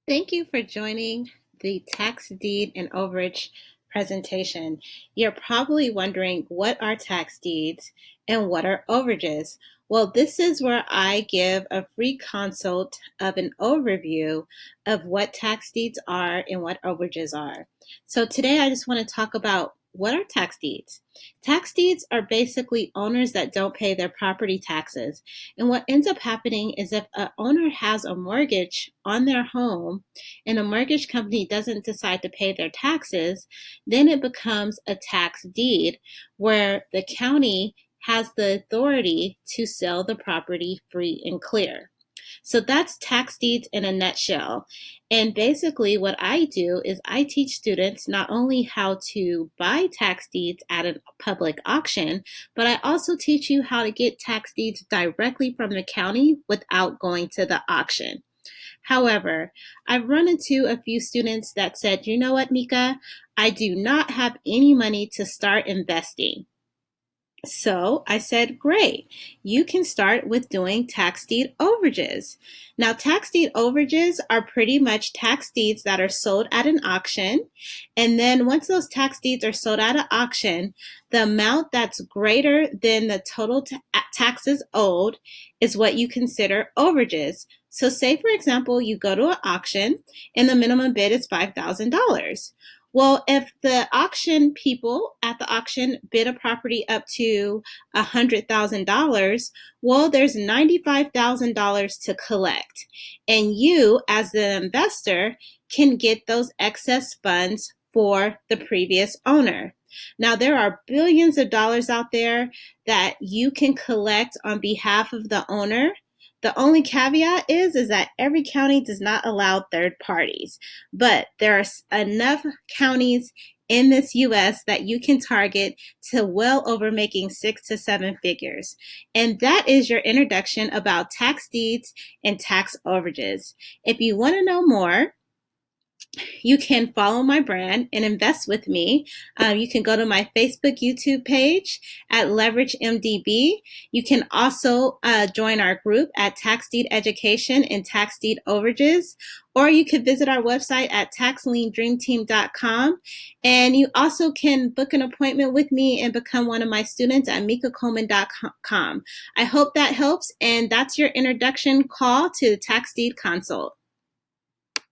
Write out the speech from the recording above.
Thank you for joining the Tax Deed and Overage presentation. You're probably wondering, what are tax deeds and what are overages? Well, this is where I give a free consult of an overview of what tax deeds are and what overages are. So today I just want to talk about, what are tax deeds? Tax deeds are basically owners that don't pay their property taxes. And what ends up happening is, if an owner has a mortgage on their home and a mortgage company doesn't decide to pay their taxes, then it becomes a tax deed where the county has the authority to sell the property free and clear. So that's tax deeds in a nutshell. And basically what I do is I teach students not only how to buy tax deeds at a public auction, but I also teach you how to get tax deeds directly from the county without going to the auction. However, I've run into a few students that said, you know what, Mika, I do not have any money to start investing. So I said, great, you can start with doing tax deed overages. Now, tax deed overages are pretty much tax deeds that are sold at an auction. And then once those tax deeds are sold at an auction, the amount that's greater than the total taxes owed is what you consider overages. So say, for example, you go to an auction and the minimum bid is $5,000. Well, if the auction people at the auction bid a property up to $100,000, well, there's $95,000 to collect. And you, as the investor, can get those excess funds for the previous owner. Now, there are billions of dollars out there that you can collect on behalf of the owner. The only caveat is that every county does not allow third parties, but there are enough counties in this US that you can target to well over making 6 to 7 figures. And that is your introduction about tax deeds and tax overages. If you want to know more, you can follow my brand and invest with me. You can go to my Facebook, YouTube page at Leverage MDB. You can also join our group at Tax Deed Education and Tax Deed Overages, or you could visit our website at taxleandreamteam.com. And you also can book an appointment with me and become one of my students at mikacoleman.com. I hope that helps, and that's your introduction call to the Tax Deed Consult.